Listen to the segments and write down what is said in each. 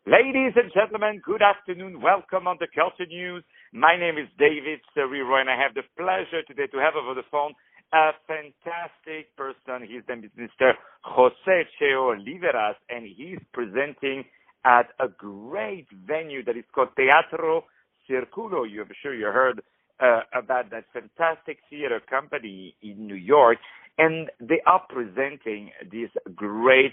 Ladies and gentlemen, good afternoon. Welcome on the Culture News. My name is David SERERO, and I have the pleasure today to have over the phone a fantastic person. His name is Mr. CHEO Oliveras, and he's presenting at a great venue that is called Teatro Circulo. I'm sure you heard about that fantastic theater company in New York, and they are presenting this great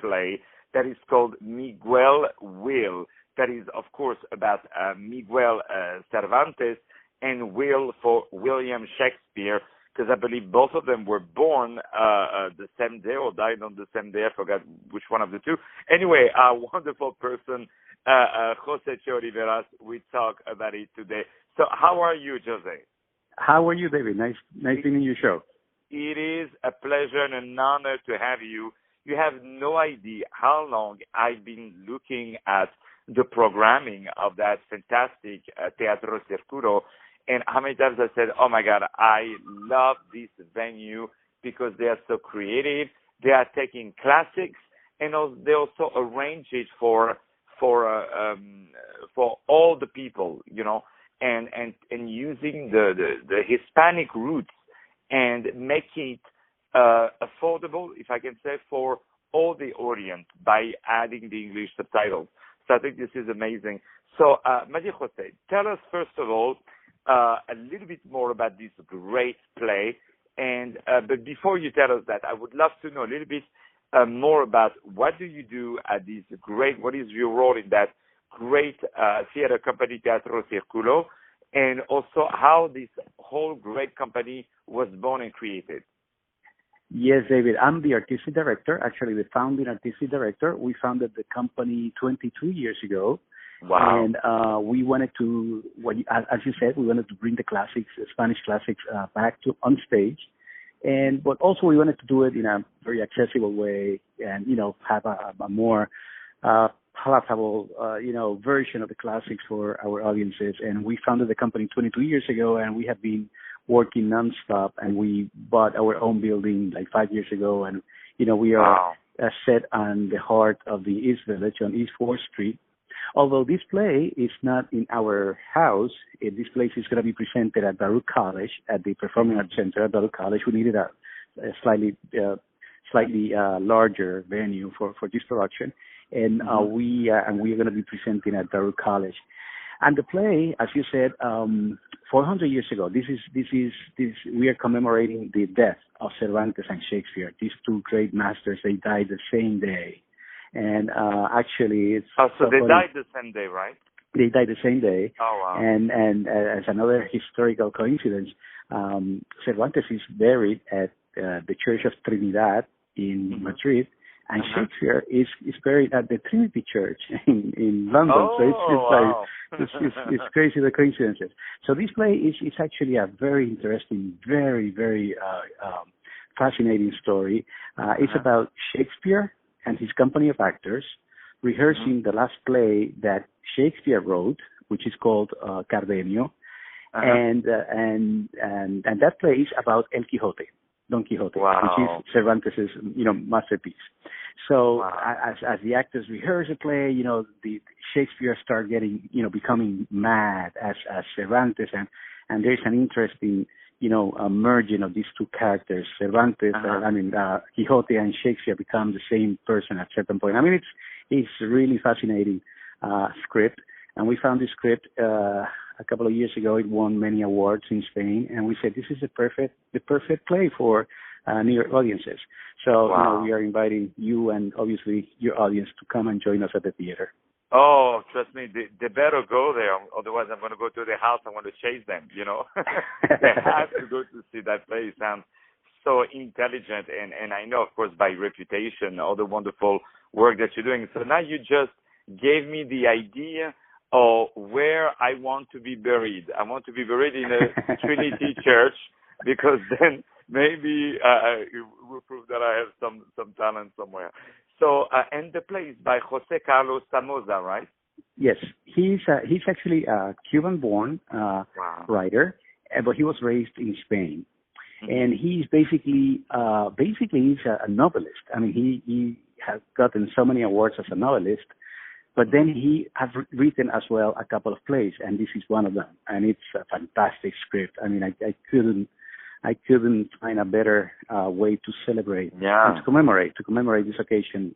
play that is called Miguel Will. That is, of course, about Miguel Cervantes and Will for William Shakespeare, because I believe both of them were born the same day or died on the same day. I forgot which one of the two. Anyway, a wonderful person, Jose Oliveras. We talk about it today. So how are you, Jose? How are you, David? Nice being in your show. It is a pleasure and an honor to have you. You have no idea how long I've been looking at the programming of that fantastic Teatro Circulo, and how many times I said, oh my God, I love this venue because they are so creative. They are taking classics, and they also arrange it for all the people, and using the Hispanic roots and make it affordable, if I can say, for all the audience by adding the English subtitles. So I think this is amazing. So, Maria Jose, tell us first of all a little bit more about this great play. And but before you tell us that, I would love to know a little bit more about what do you do at this great. What is your role in that great theater company, Teatro Circulo, and also how this whole great company was born and created. Yes, David. I'm the artistic director, actually the founding artistic director. We founded the company 22 years ago. Wow. And we wanted to, as you said, we wanted to bring the classics, Spanish classics, back on stage. But also we wanted to do it in a very accessible way and, have a more palatable, version of the classics for our audiences. And we founded the company 22 years ago, and we have been working nonstop, and we bought our own building like 5 years ago, and we are set on the heart of the East Village on East 4th Street. Although this play is not in our house, this place is going to be presented at Baruch College, at the Performing Arts Center at Baruch College. We needed a slightly larger venue for this production, and we are going to be presenting at Baruch College. And the play, as you said, 400 years ago, we are commemorating the death of Cervantes and Shakespeare. These two great masters, they died the same day. And actually, it's so they died the same day, right? They died the same day. Oh, wow. And as another historical coincidence, Cervantes is buried at the Church of Trinidad in Madrid, and Shakespeare is buried at the Trinity Church in London. Oh, so it's crazy, the coincidences. So this play is actually a very interesting, very, very fascinating story. It's about Shakespeare and his company of actors rehearsing the last play that Shakespeare wrote, which is called Cardenio, and that play is about El Quijote. Don Quixote, which is Cervantes' masterpiece. So as the actors rehearse the play, the Shakespeare start getting, becoming mad as Cervantes, and there's an interesting, merging of these two characters. Cervantes, Quixote and Shakespeare become the same person at a certain point. I mean, it's really fascinating script, and we found this script a couple of years ago. It won many awards in Spain, and we said this is the perfect play for New York audiences. So we are inviting you and obviously your audience to come and join us at the theater. Oh, trust me, they better go there. Otherwise, I'm going to go to their house. I'm going to chase them. They have to go to see that play. It sounds so intelligent, and I know, of course, by reputation, all the wonderful work that you're doing. So now you just gave me the idea of where I want to be buried. I want to be buried in a Trinity Church, because then maybe it will prove that I have some talent somewhere. So, and the play is by Jose Carlos Somoza, right? Yes, he's actually a Cuban-born writer, but he was raised in Spain, and he's basically he's a novelist. I mean, he has gotten so many awards as a novelist But then he has written as well a couple of plays, and this is one of them. And it's a fantastic script. I mean, I couldn't find a better way to celebrate and to commemorate this occasion,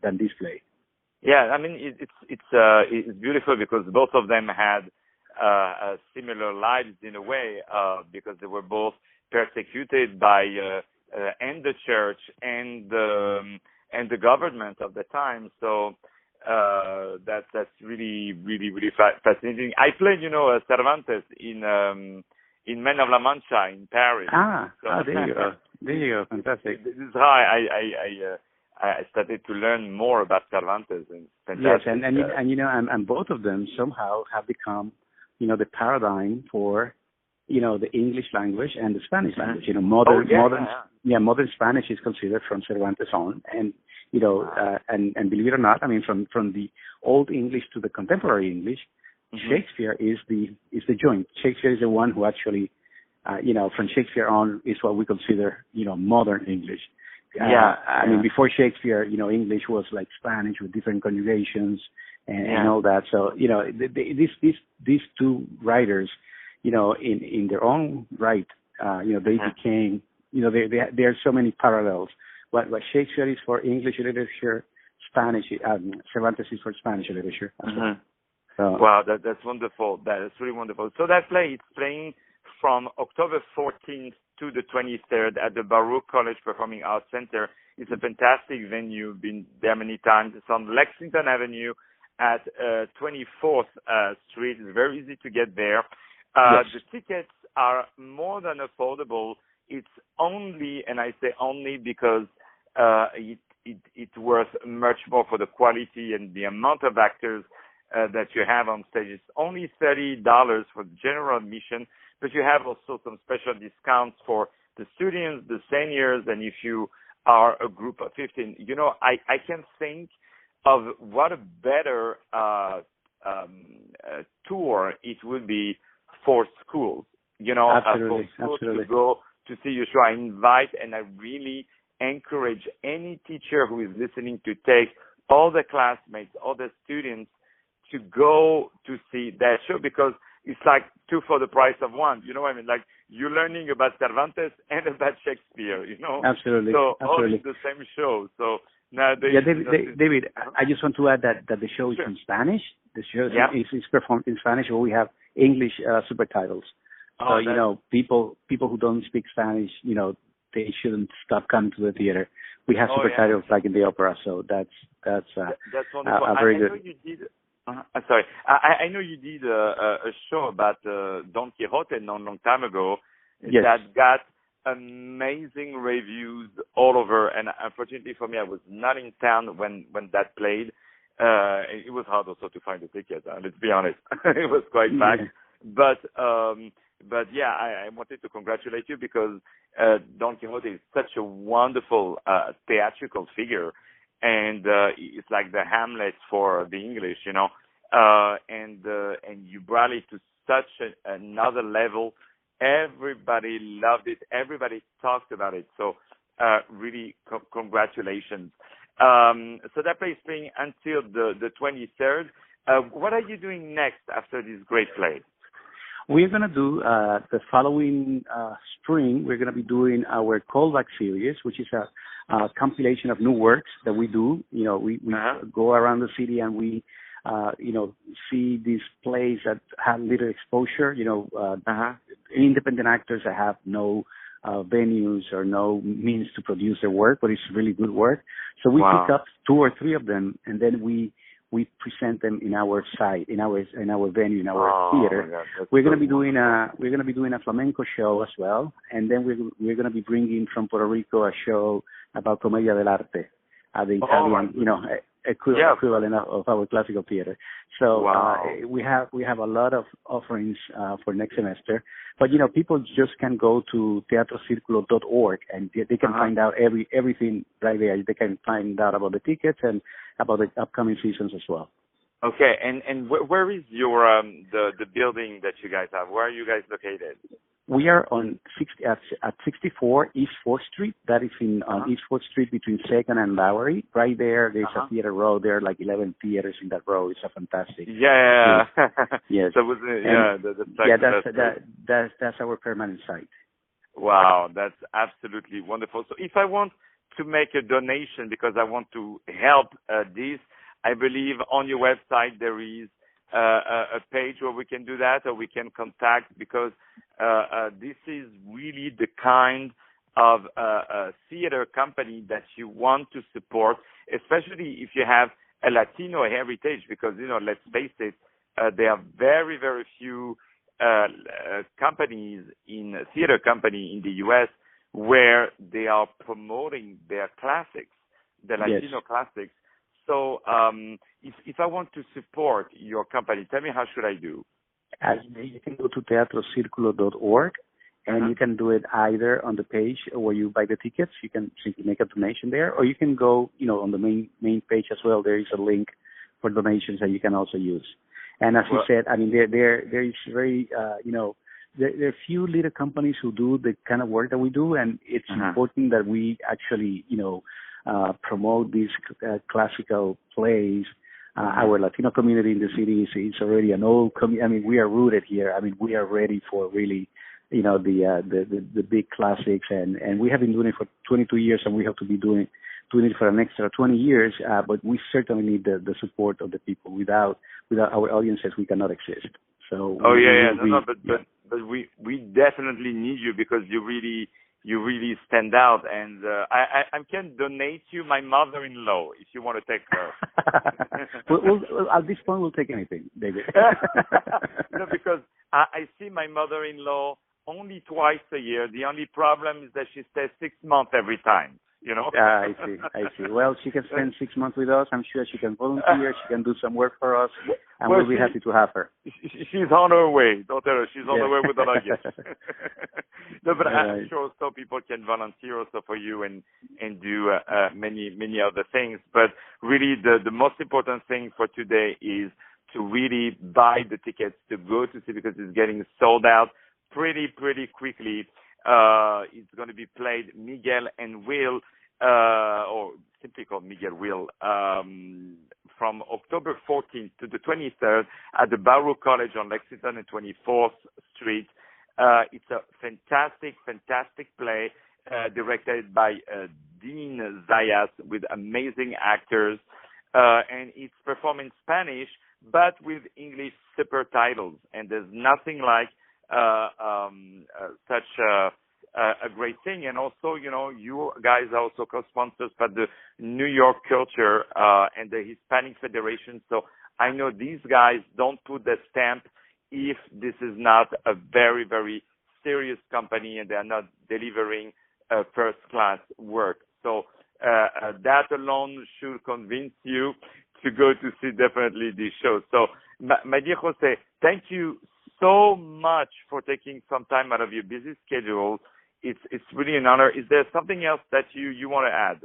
than this play. Yeah, I mean, it's beautiful because both of them had similar lives in a way, because they were both persecuted by and the church and the government of the time. So that's really, really, really fascinating. I played, Cervantes in Men of La Mancha in Paris. There you go. There you go. Fantastic. This is how I started to learn more about Cervantes. And fantastic. Yes, and both of them somehow have become, the paradigm for, the English language and the Spanish language. Modern Spanish is considered from Cervantes on, and and believe it or not, I mean, from the Old English to the contemporary English, Shakespeare is the joint. Shakespeare is the one who actually, from Shakespeare on is what we consider, modern English. I mean, before Shakespeare, English was like Spanish with different conjugations and all that. So, these two writers, in their own right, they became, there are so many parallels. What Shakespeare is for English literature, Cervantes is for Spanish literature. So, wow, that's wonderful. That is really wonderful. So that play, it's playing from October 14th to the 23rd at the Baruch College Performing Arts Center. It's a fantastic venue. Been there many times. It's on Lexington Avenue at 24th Street. It's very easy to get there. yes. The tickets are more than affordable. It's only, and I say only because it's worth much more for the quality and the amount of actors that you have on stage. It's only $30 for general admission, but you have also some special discounts for the students, the seniors, and if you are a group of 15. I can think of what a better tour it would be for schools. Absolutely, for schools absolutely. to go to see your show. I invite and I really encourage any teacher who is listening to take all the classmates, all the students to go to see that show, because it's like two for the price of one. You know what I mean? Like, you're learning about Cervantes and about Shakespeare, Absolutely. So absolutely. all in the same show. So now David, I just want to add that the show is in Spanish. The show is performed in Spanish, where we have English subtitles. So, people who don't speak Spanish, they shouldn't stop coming to the theater. We have subtitles like in the opera, so that's wonderful. a very I good. know you did. Sorry, I know you did a show about Don Quixote not long time ago. Yes. That got amazing reviews all over, and unfortunately for me, I was not in town when that played. It was hard also to find a ticket. Let's be honest, it was quite packed. But yeah, I wanted to congratulate you, because Don Quixote is such a wonderful theatrical figure, and it's like the Hamlet for the English, and you brought it to such another level. Everybody loved it. Everybody talked about it. So really, congratulations. So that play is playing until the 23rd. What are you doing next after this great play? We're going to do the following spring. We're going to be doing our callback series, which is a compilation of new works that we do. We go around the city and we see these plays that have little exposure. Independent actors that have no venues or no means to produce their work, but it's really good work. So we pick up 2 or 3 of them, and then we present them in our site, in our venue, in our theater. We're going to be doing a flamenco show as well, and then we're going to be bringing from Puerto Rico a show about Commedia dell'arte, the Italian, equivalent of our classical theater. So we have a lot of offerings for next semester. But people just can go to teatrocirculo.org and they can find out everything right there. They can find out about the tickets and about the upcoming seasons as well. Okay, and where is your the building that you guys have? Where are you guys located? We are on at 64 East 4th Street. That is on East 4th Street between 2nd and Bowery. Right there, there's a theater row. There are like 11 theaters in that row. It's a fantastic. Yeah. Yes. So was that's our permanent site. Wow, that's absolutely wonderful. So if I want to make a donation because I want to help this, I believe on your website there is a page where we can do that, or we can contact, because this is really the kind of theater company that you want to support, especially if you have a Latino heritage, because, let's face it, there are very, very few theater company in the U.S. where they are promoting their classics, the Latino classics. So if I want to support your company, tell me, how should I do? You can go to teatrocirculo.org, and you can do it either on the page where you buy the tickets. You can simply make a donation there, or you can go, on the main page as well. There is a link for donations that you can also use. And as you said, I mean, there is very, there are few little companies who do the kind of work that we do, and it's important that we actually, promote these classical plays. Our Latino community in the city is already an old community. I mean, we are rooted here. I mean, we are ready for really, the big classics, and we have been doing it for 22 years, and we have to be doing it for an extra 20 years. But we certainly need the support of the people. Without our audiences, we cannot exist. So. But we definitely need you, because you really stand out, and I can donate you my mother-in-law if you want to take her. We'll, at this point, we'll take anything, David. No, because I see my mother-in-law only twice a year. The only problem is that she stays 6 months every time. I see. Well, she can spend 6 months with us. I'm sure she can volunteer. She can do some work for us, and we'll be happy to have her. She's on her way. Don't tell her. She's on the way with the luggage. No, but I'm sure also people can volunteer also for you and do many other things. But really, the most important thing for today is to really buy the tickets to go to see, because it's getting sold out pretty quickly. It's going to be played Miguel and Will, or simply called Miguel Will, from October 14th to the 23rd at the Baruch College on Lexington and 24th Street. It's a fantastic play, directed by Dean Zayas, with amazing actors, and it's performed in Spanish, but with English subtitles, and there's nothing like such a great thing. And also, you guys are also co-sponsors for the New York Culture and the Hispanic Federation. So I know these guys don't put the stamp if this is not a very, very serious company and they are not delivering first-class work. So that alone should convince you to go to see definitely this show. So, my dear Jose, thank you so much for taking some time out of your busy schedule. It's really an honor. Is there something else that you want to add?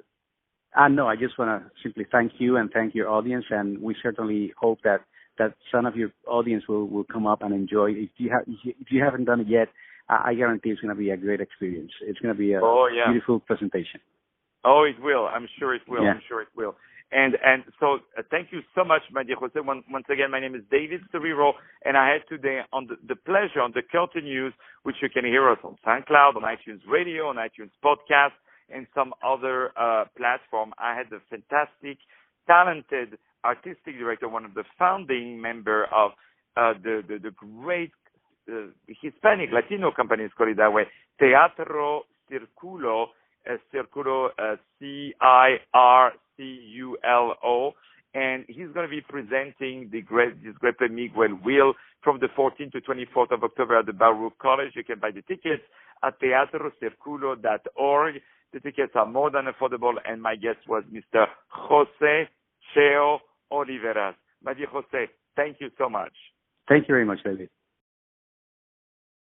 No, I just want to simply thank you and thank your audience, and we certainly hope that some of your audience will come up and enjoy. If you haven't done it yet, I guarantee it's going to be a great experience. It's going to be a beautiful presentation. Oh, it will. I'm sure it will. Yeah. I'm sure it will. And so thank you so much, my dear Jose. Once again, my name is David Serero, and I had today on the pleasure on the Cultur News, which you can hear us on SoundCloud, on iTunes Radio, on iTunes Podcast, and some other platform. I had a fantastic, talented artistic director, one of the founding member of the great Hispanic Latino company, let's call it that way, Teatro Circulo, Circulo, CIRCULO, and he's going to be presenting this great play Miguel Will from the 14th to 24th of October at the Baruch College. You can buy the tickets at teatrocirculo.org. The tickets are more than affordable, and my guest was Mr. Jose CHEO Oliveras. My dear Jose, thank you so much. Thank you very much, David.